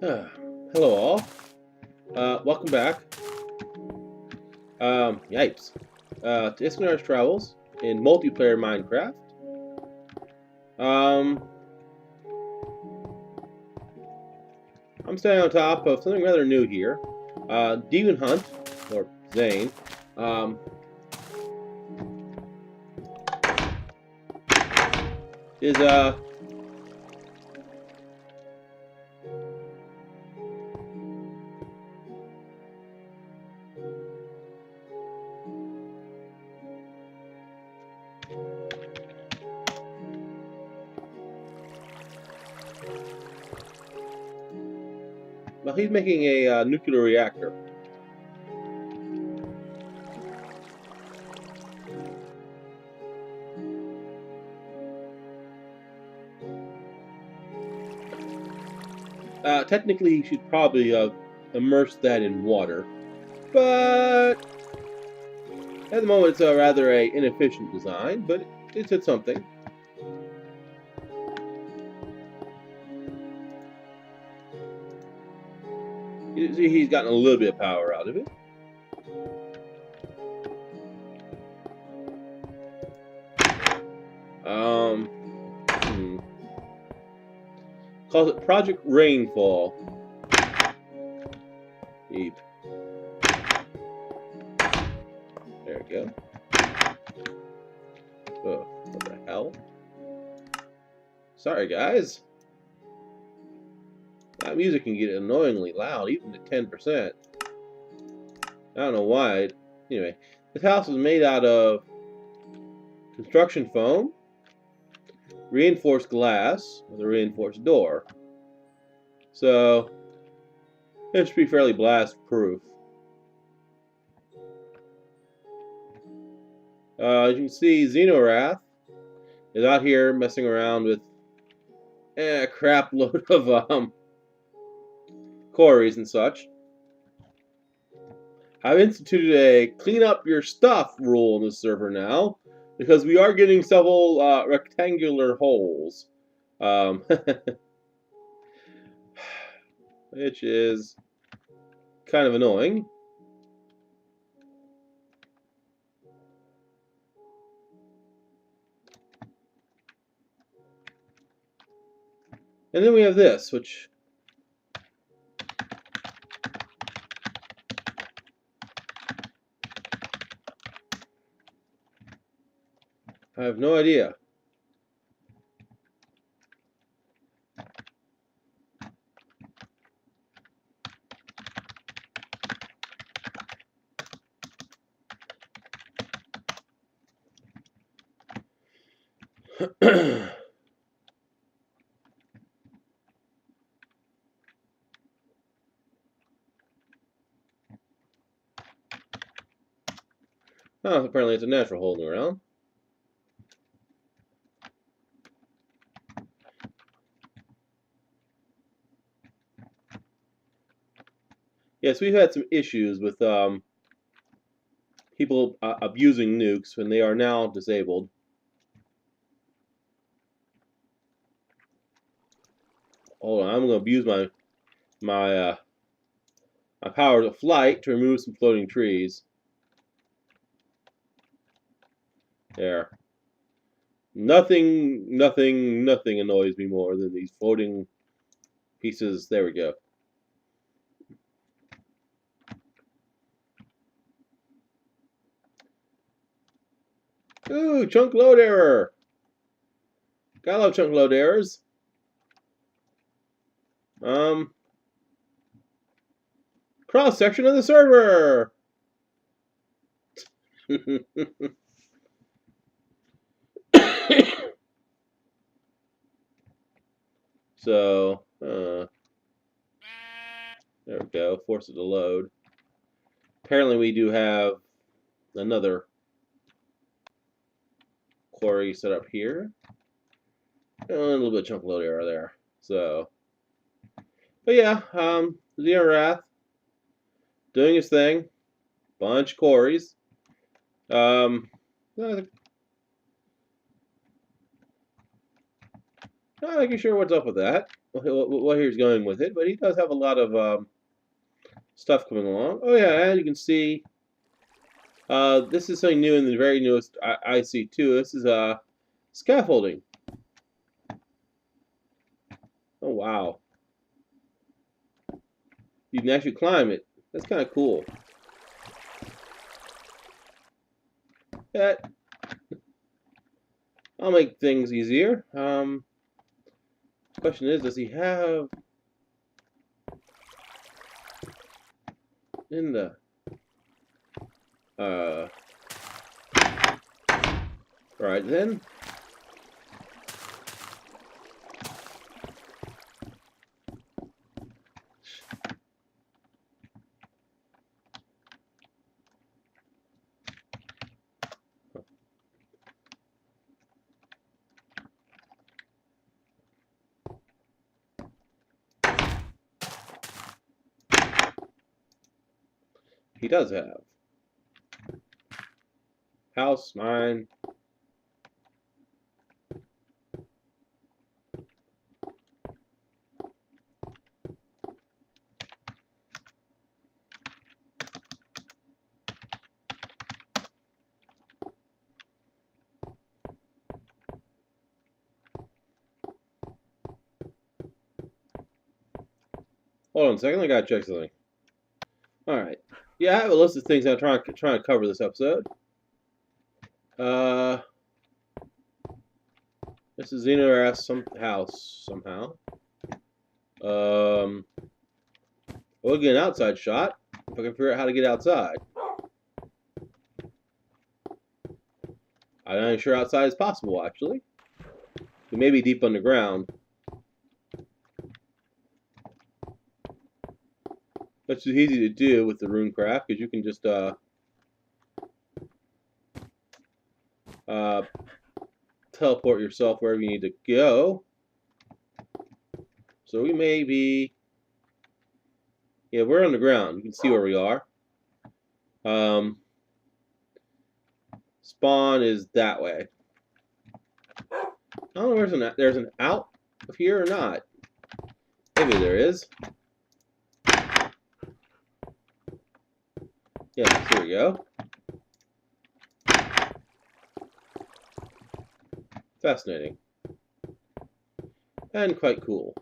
Hello all. Welcome back. Yipes. To Iskandar's Travels in multiplayer Minecraft. I'm standing on top of something rather new here. Demon Hunt, or Zane, is well, he's making a nuclear reactor. Technically, he should probably immerse that in water, but at the moment it's a rather inefficient design, but it's something. You see, he's gotten a little bit of power out of it. Calls it Project Rainfall. Eep. There we go. Oh, what the hell? Sorry, guys. That music can get annoyingly loud, even at 10%. I don't know why. Anyway, this house is made out of construction foam, reinforced glass with a reinforced door. So it should be fairly blast proof. As you can see, Xenorath is out here messing around with a crap load of quarries and such. I've instituted a clean up your stuff rule in this server now, because we are getting several rectangular holes, which is kind of annoying. And then we have this, which I have no idea. Oh, apparently it's a natural hole in the ground. Yes, we've had some issues with people abusing nukes when they are now disabled. Hold on, I'm going to abuse my powers of flight to remove some floating trees. There. Nothing annoys me more than these floating pieces. There we go. Ooh, chunk load error. Gotta love chunk load errors. Cross section of the server. So, there we go. Force it to load. Apparently, we do have another quarry set up here. And a little bit of chunk load error there. So, but yeah, Xenorath doing his thing. Bunch of quarries. Not exactly sure what's up with that. what he's going with it, but he does have a lot of stuff coming along. Oh yeah, and you can see this is something new in the very newest IC2. This is scaffolding. Oh wow, you can actually climb it. That's kind of cool. That I'll make things easier. Question is, does he have in the right then? He does have house 9. Hold on a second, I gotta check something. Alright. Yeah, I have a list of things I'm trying to cover this episode. This is Xenora's house somehow. We'll get an outside shot if I can figure out how to get outside. I'm not even sure outside is possible, actually. It may be deep underground. That's just easy to do with the runecraft, because you can just teleport yourself wherever you need to go. So we may be... Yeah, we're on the ground. You can see where we are. Spawn is that way. I don't know if there's an out of here or not. Maybe there is. Yeah, here we go. Fascinating. And quite cool.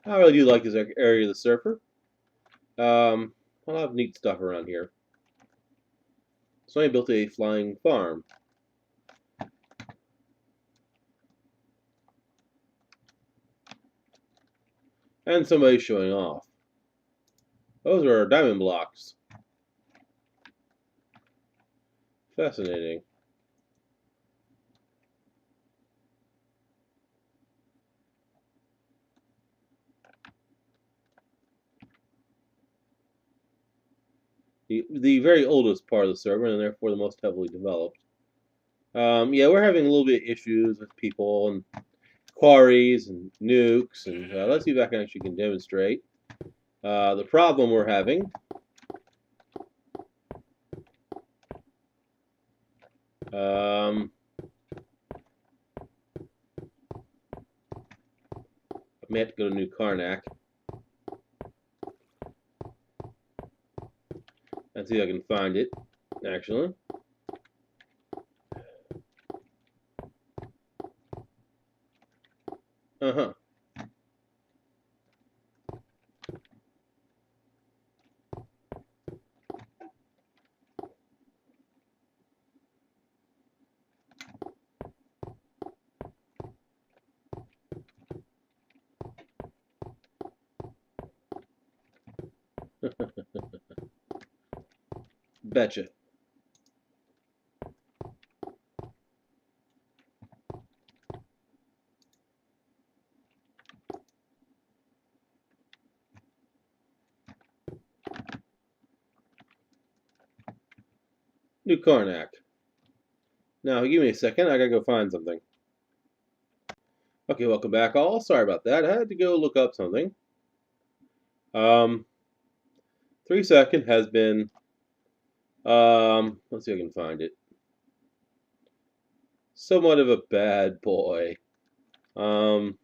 I really do like this area of the surfer. A lot of neat stuff around here. So I built a flying farm. And somebody's showing off. Those are diamond blocks. Fascinating. The very oldest part of the server, and therefore the most heavily developed. Yeah, we're having a little bit of issues with people and quarries and nukes, and let's see if I can demonstrate the problem we're having. I may have to go to New Karnak and see if I can find it, actually. Uh-huh. Betcha. New Karnak. Now, give me a second. I gotta go find something. Okay, welcome back, all. Sorry about that. I had to go look up something. 3 second has been. Let's see if I can find it. somewhat of a bad boy. Abandoned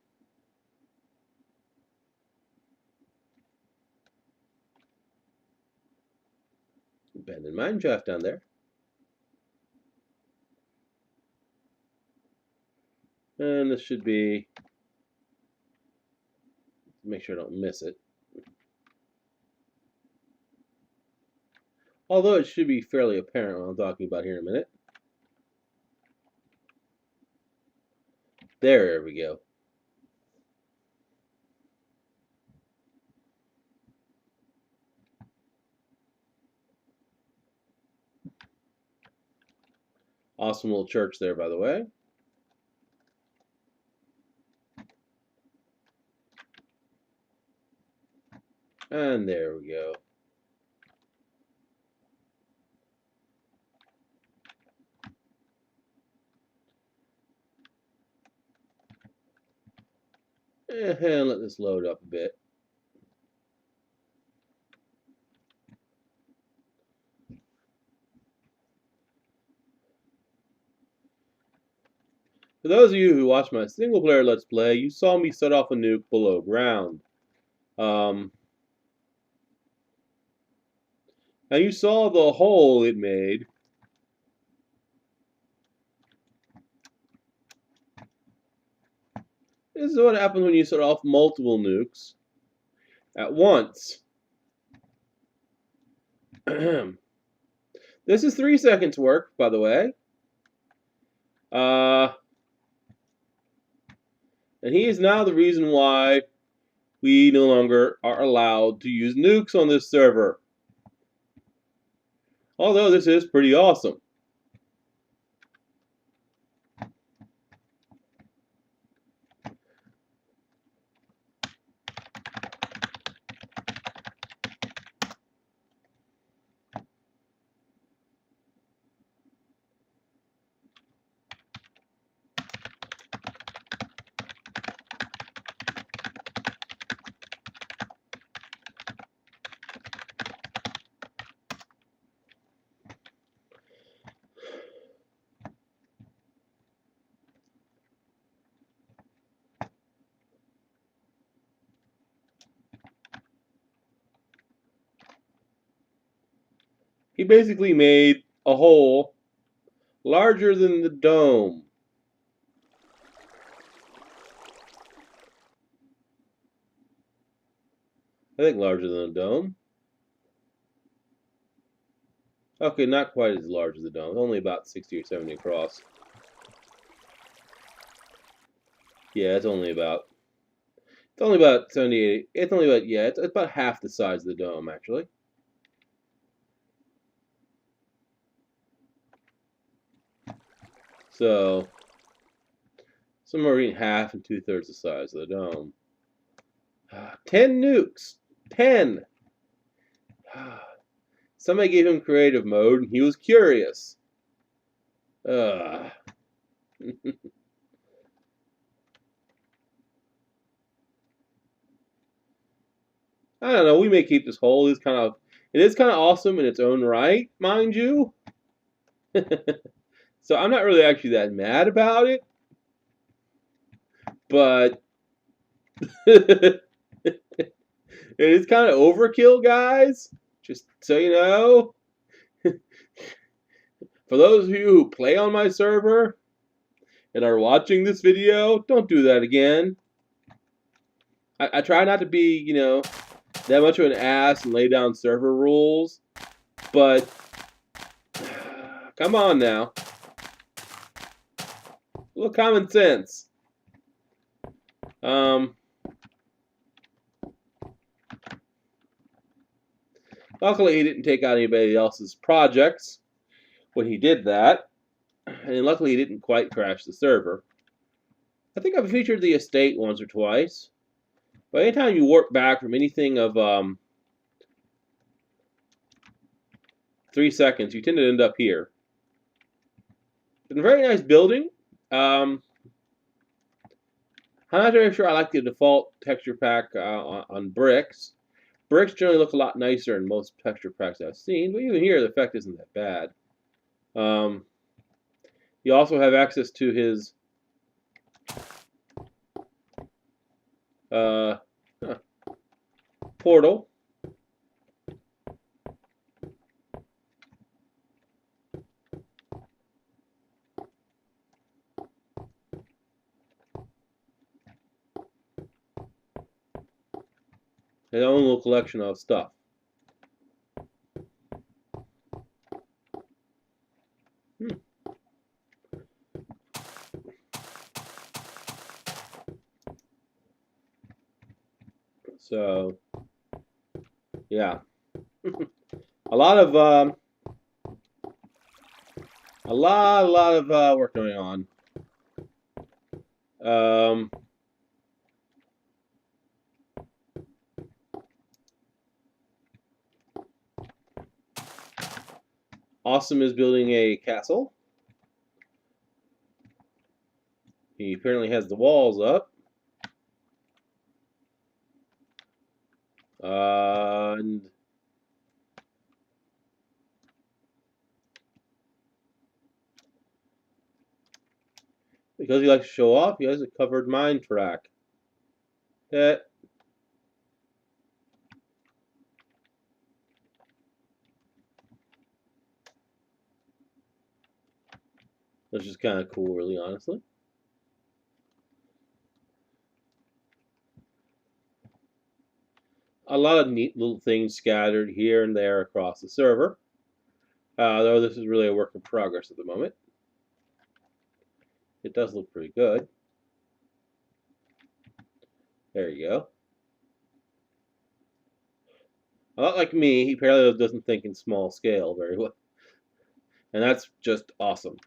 mine shaft down there. And this should be, make sure I don't miss it. Although it should be fairly apparent what I'm talking about here in a minute. There we go. Awesome little church there, by the way. And there we go. And let this load up a bit. For those of you who watched my single player Let's Play, you saw me set off a nuke below ground. And you saw the hole it made. This is what happens when you set off multiple nukes at once. This is 3 seconds work, by the way. And he is now the reason why we no longer are allowed to use nukes on this server. Although this is pretty awesome. He basically made a hole larger than the dome. I think larger than a dome. Okay, not quite as large as the dome. Only about 60 or 70 across. Yeah, it's only about 78. It's only about, yeah, it's about half the size of the dome, actually. So, somewhere between half and 2/3 the size of the dome. 10 nukes! 10! Somebody gave him creative mode, and he was curious. I don't know. We may keep this hole. It is kind of awesome in its own right, mind you. So I'm not really actually that mad about it, but it is kind of overkill, guys. Just so you know. For those of you who play on my server and are watching this video, don't do that again. I try not to be, you know, that much of an ass and lay down server rules, but come on now. A little common sense. Luckily, he didn't take out anybody else's projects when he did that. And luckily, he didn't quite crash the server. I think I've featured the estate once or twice. But anytime you warp back from anything of 3 seconds, you tend to end up here. It's a very nice building. I'm not very sure I like the default texture pack on bricks. Bricks generally look a lot nicer in most texture packs I've seen, but even here the effect isn't that bad. You also have access to his uh, portal. His own little collection of stuff. So, yeah, a lot of work going on. Awesome is building a castle. He apparently has the walls up. And because he likes to show off, he has a covered mine track. That which is kind of cool, really, honestly. A lot of neat little things scattered here and there across the server. Though this is really a work in progress at the moment. It does look pretty good. There you go. A lot like me, he apparently doesn't think in small scale very well. And that's just awesome.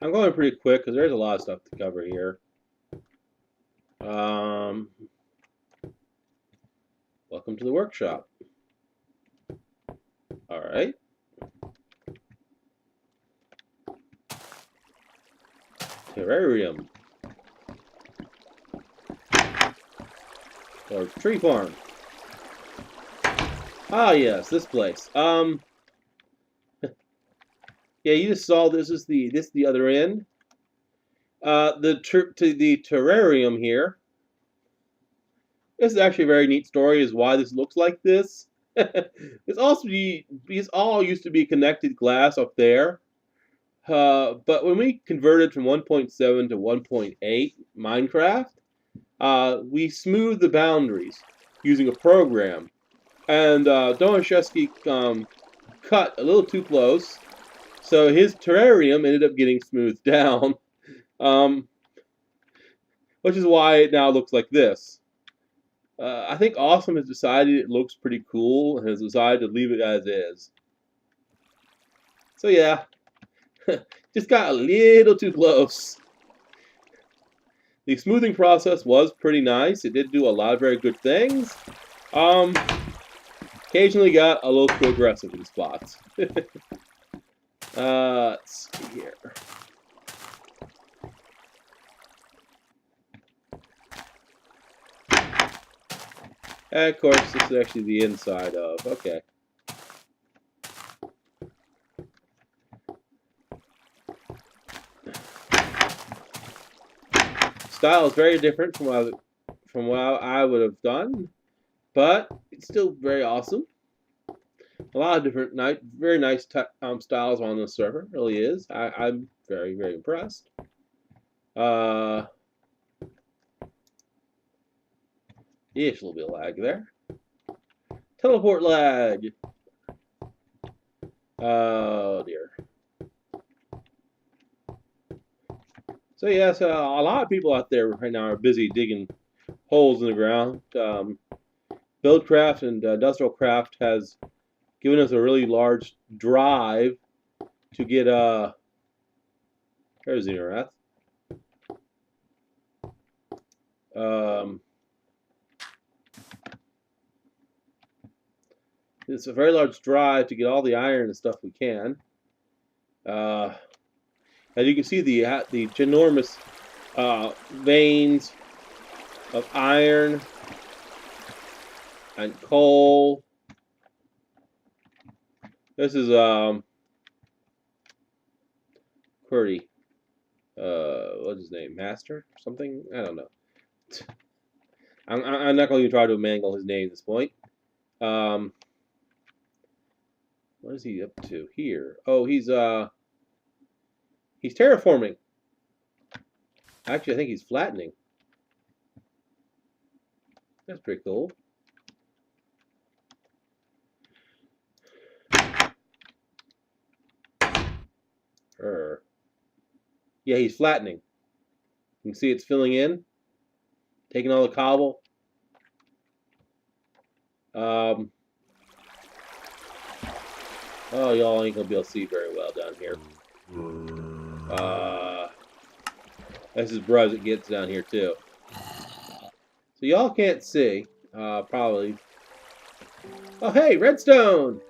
I'm going pretty quick because there's a lot of stuff to cover here. Welcome to the workshop. All right. Terrarium. Or tree farm. Ah, yes, this place. Yeah, you just saw this is the other end. The terrarium here. This is actually a very neat story. Is why this looks like this. These all used to be connected glass up there. But when we converted from 1.7 to 1.8 Minecraft, we smoothed the boundaries using a program. And Domashevsky cut a little too close, so his terrarium ended up getting smoothed down, which is why it now looks like this. I think Awesome has decided it looks pretty cool and has decided to leave it as is. So yeah, just got a little too close. The smoothing process was pretty nice. It did do a lot of very good things. Occasionally got a little too aggressive in spots. Let's see here. And of course, this is actually the inside of. Okay. Style is very different from what I would have done, but it's still very awesome. A lot of different, very nice styles on the server. It really is. I'm very, very impressed. Yes, a little bit of lag there. Teleport lag. Oh dear. So yes, a lot of people out there right now are busy digging holes in the ground. Buildcraft and Industrial Craft has given us a really large drive to get there's Xenorath. It's a very large drive to get all the iron and stuff we can. As you can see, the ginormous veins of iron and coal. This is Qwerty. What's his name? Master or something? I don't know. I'm not going to try to mangle his name at this point. What is he up to here? Oh, he's terraforming. Actually, I think he's flattening. That's pretty cool. Yeah, he's flattening. You can see it's filling in, taking all the cobble. Oh, y'all ain't gonna be able to see very well down here. That's as bright as it gets down here too. So y'all can't see, probably. Oh, hey, redstone!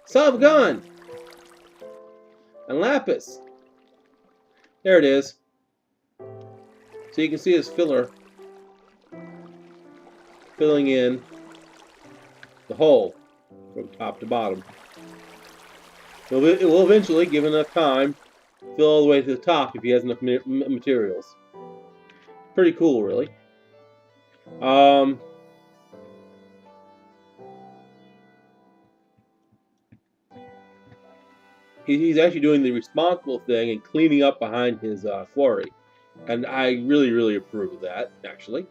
Solve gun! And lapis. There it is. So you can see his filler filling in the hole from top to bottom. It will eventually, given enough time, fill all the way to the top if he has enough materials. Pretty cool, really. He's actually doing the responsible thing and cleaning up behind his quarry. And I really, really approve of that, actually.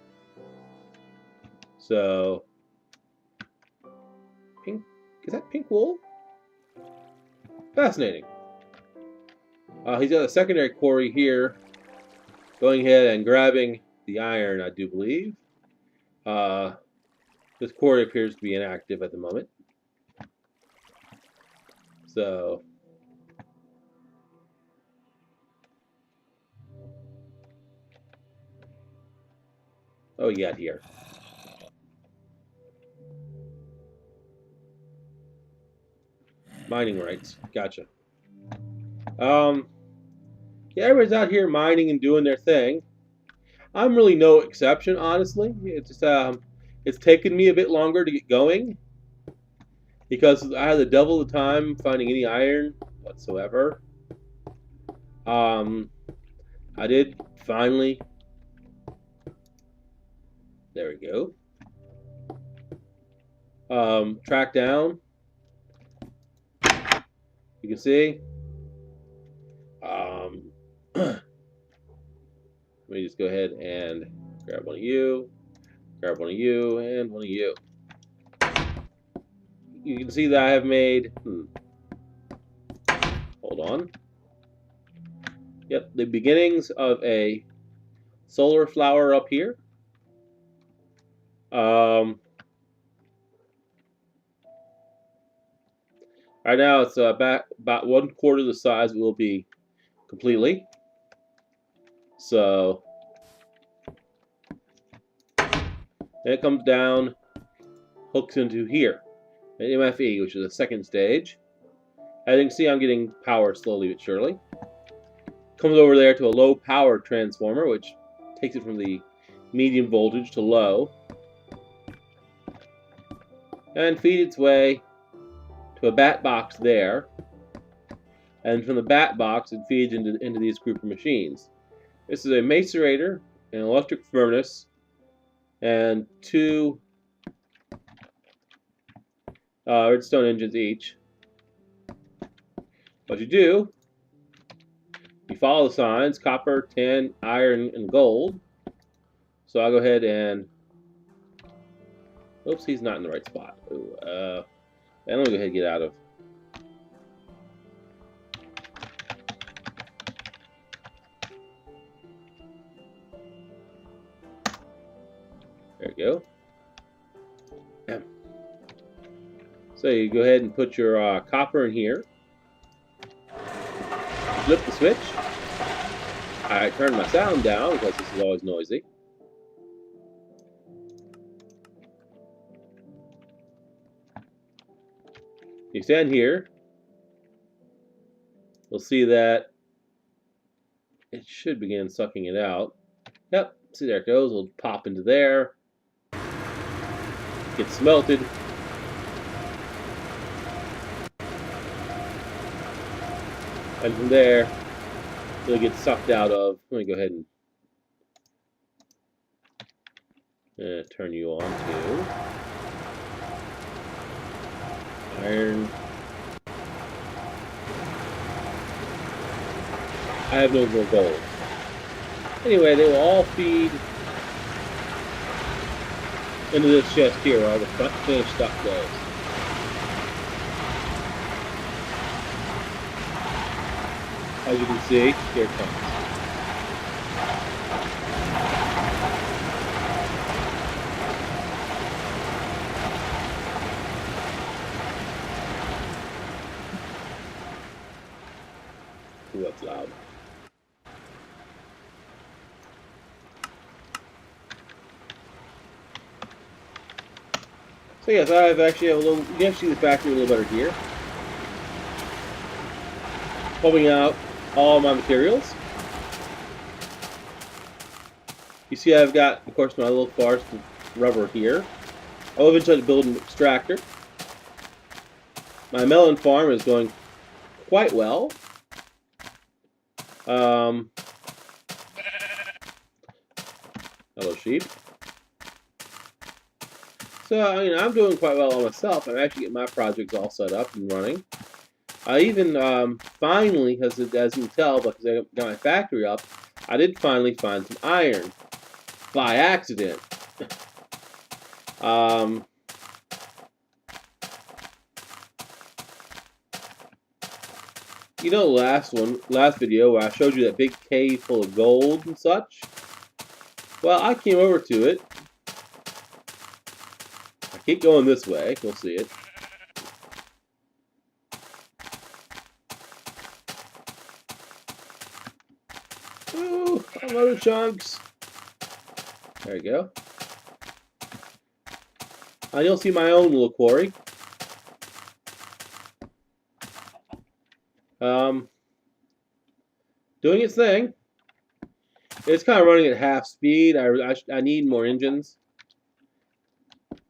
So, pink, is that pink wool? Fascinating. He's got a secondary quarry here, going ahead and grabbing the iron, I do believe. This quarry appears to be inactive at the moment. So, oh yeah, here. Mining rights, gotcha. Yeah, everybody's out here mining and doing their thing. I'm really no exception, honestly. It's just it's taken me a bit longer to get going because I had the double the time finding any iron whatsoever. I did finally. There we go. Track down. You can see. Let me just go ahead and grab one of you, grab one of you, and one of you. You can see that I have made. Hold on. Yep, the beginnings of a solar flower up here. Right now it's about 1/4 the size it will be completely. So then it comes down, hooks into here, an MFE, which is the second stage. As you can see, I'm getting power slowly but surely. Comes over there to a low power transformer, which takes it from the medium voltage to low, and feeds its way to a bat box there. And from the bat box, it feeds into these group of machines. This is a macerator, an electric furnace, and 2 redstone engines each. What you do, you follow the signs: copper, tin, iron, and gold. So I'll go ahead and... Oops, he's not in the right spot. Ooh, and let me go ahead and get out of... There we go. So you go ahead and put your copper in here. Flip the switch. I turn my sound down because this is always noisy. You stand here. we'll see that it should begin sucking it out. Yep, see there it goes. We'll pop into there. Get smelted. And from there, it'll get sucked out of. Let me go ahead and turn you on to iron. I have no more gold. Anyway, they will all feed into this chest here where all the finished stuff goes. As you can see, here it comes. Ooh, that's loud. So yes, I've actually have a little. You can actually see the factory a little better here. Pumping out all my materials. You see, I've got, of course, my little forest of rubber here. I'll eventually build an extractor. My melon farm is going quite well. Hello, sheep. So, I'm doing quite well on myself. I'm actually getting my projects all set up and running. I even finally, as you can tell, because I got my factory up, I did finally find some iron by accident. You know, last video where I showed you that big cave full of gold and such? Well, I came over to it. I keep going this way. You'll see it. Ooh, other chunks. There you go. And you'll see my own little quarry. Doing its thing. It's kind of running at half speed. I need more engines.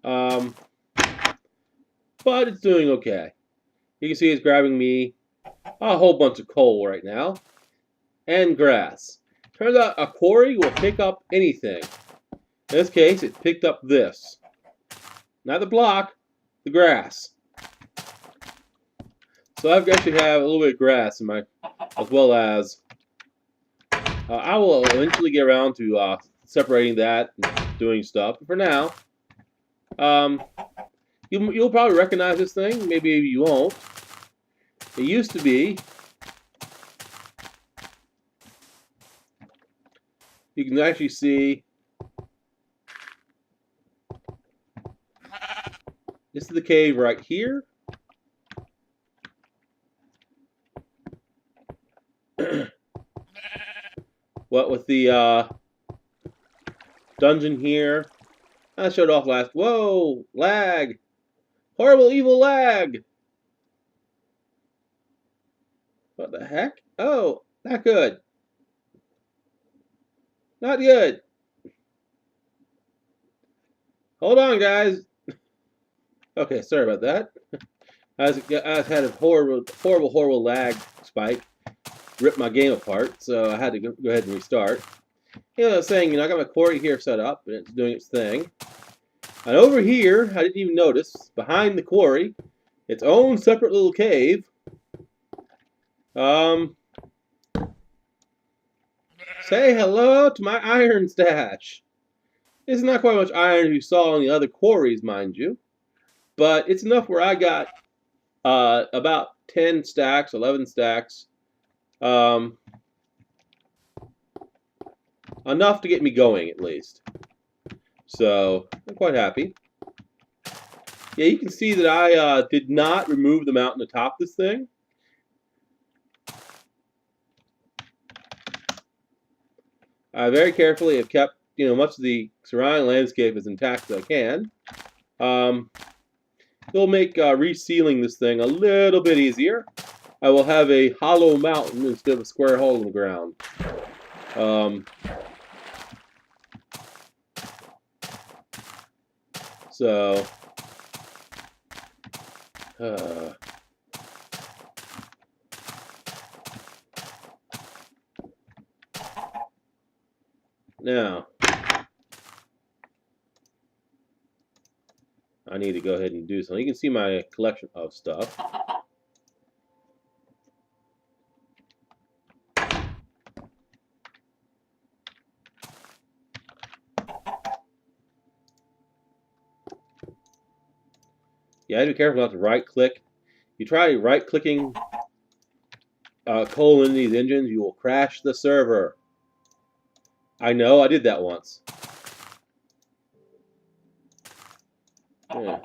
But it's doing okay. You can see it's grabbing me a whole bunch of coal right now. And grass. Turns out a quarry will pick up anything. In this case, it picked up this. Not the block, the grass. So I've actually have a little bit of grass in my, as well as I will eventually get around to separating that and doing stuff. But for now, you'll probably recognize this thing. Maybe you won't. It used to be. You can actually see. This is the cave right here. What with the dungeon here. I showed off last. Whoa! Lag! Horrible, evil lag! What the heck? Oh, not good. Not good. Hold on, guys. Okay, sorry about that. I had a horrible lag spike. Ripped my game apart, so I had to go ahead and restart. I was saying, I got my quarry here set up, and it's doing its thing. And over here, I didn't even notice, behind the quarry, its own separate little cave. Say hello to my iron stash. It's not quite much iron you saw in the other quarries, mind you. But it's enough where I got about 10 stacks, 11 stacks. Enough to get me going, at least. So, I'm quite happy. Yeah, you can see that I did not remove the mountain atop this thing. I very carefully have kept, much of the surrounding landscape as intact as I can. It'll make resealing this thing a little bit easier. I will have a hollow mountain instead of a square hole in the ground. So, now, I need to go ahead and do something. You can see my collection of stuff. Yeah, I have to be careful not to right-click. You try right-clicking coal in these engines, you will crash the server. I know, I did that once. Yeah.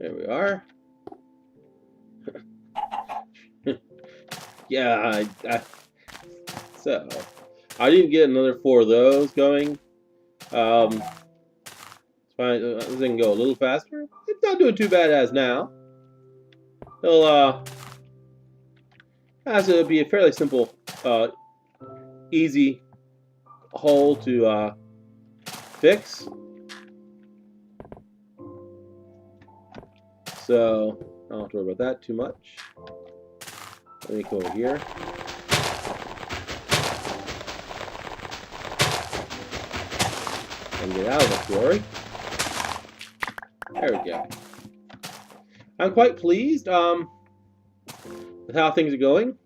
There we are. Yeah, so I didn't get another 4 of those going. It's fine. This thing can go a little faster. It's not doing too bad as now. It'll be a fairly simple, easy hole to fix. So I don't have to worry about that too much. Let me go over here. And get out of the quarry. There we go. I'm quite pleased with how things are going.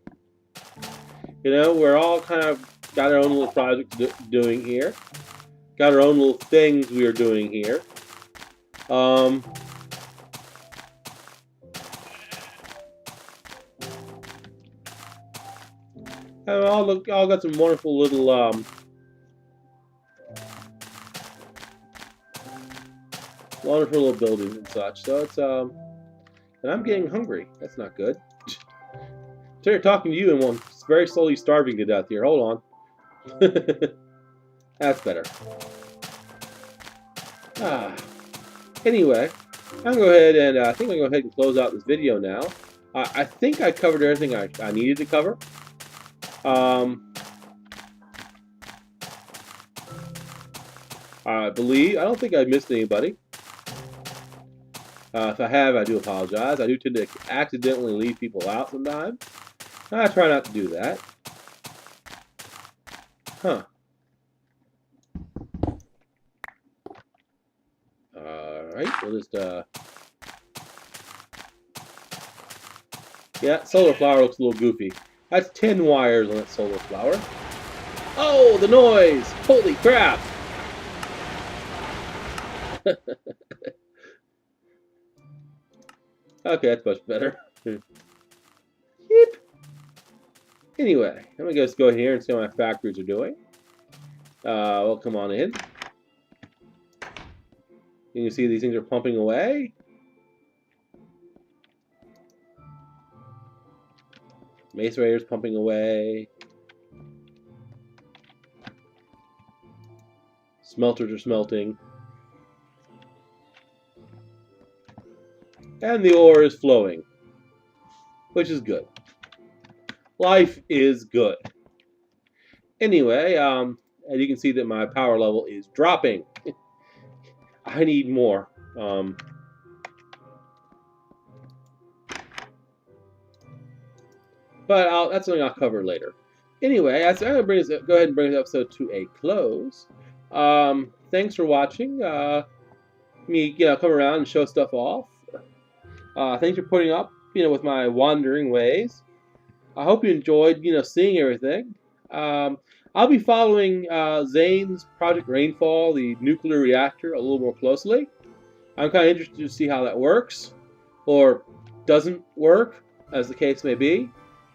You know, we're all kind of got our own little projects doing here. Got our own little things we are doing here. And all got some wonderful little wonderful little buildings and such. So it's and I'm getting hungry. That's not good. Started talking to you and I'm very slowly starving to death here. Hold on. That's better. Anyway, I'm gonna go ahead and I think I'm gonna go ahead and close out this video now. I think I covered everything I needed to cover. I don't think I missed anybody. If I have, I do apologize. I do tend to accidentally leave people out sometimes. I try not to do that. Huh. Alright, we'll just, yeah, solar flower looks a little goofy. That's 10 wires on that solar flower. Oh, the noise! Holy crap! Okay, that's much better. Yep. Anyway, I'm gonna just go here and see how my factories are doing. We'll come on in. You can see these things are pumping away. Macerator's pumping away. Smelters are smelting. And the ore is flowing, which is good. Life is good. Anyway, as you can see that my power level is dropping. I need more. But that's something I'll cover later. Anyway, I'm going to go ahead and bring this episode to a close. Thanks for watching. Me, come around and show stuff off. Thanks for putting up, with my wandering ways. I hope you enjoyed, seeing everything. I'll be following Zane's Project Rainfall, the nuclear reactor, a little more closely. I'm kind of interested to see how that works, or doesn't work, as the case may be.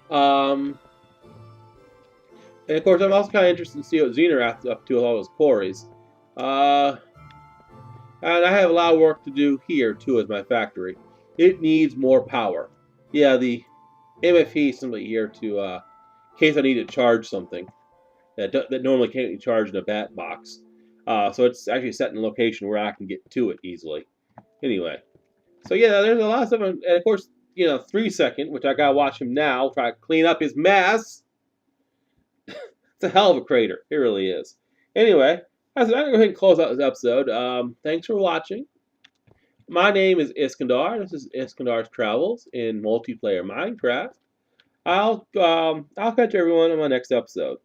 And of course, I'm also kind of interested to see what Xenerath's up to with all those quarries. And I have a lot of work to do here, too, as my factory. It needs more power. Yeah, the MFE is simply here to, in case I need to charge something that normally can't be charged in a bat box. So it's actually set in a location where I can get to it easily. Anyway, so yeah, there's a lot of stuff, and of course, 3 Second, which I gotta watch him now, try to clean up his mess. It's a hell of a crater. It really is. Anyway, I'm gonna go ahead and close out this episode. Thanks for watching. My name is Iskandar. This is Iskandar's Travels in multiplayer Minecraft. I'll catch everyone on my next episode.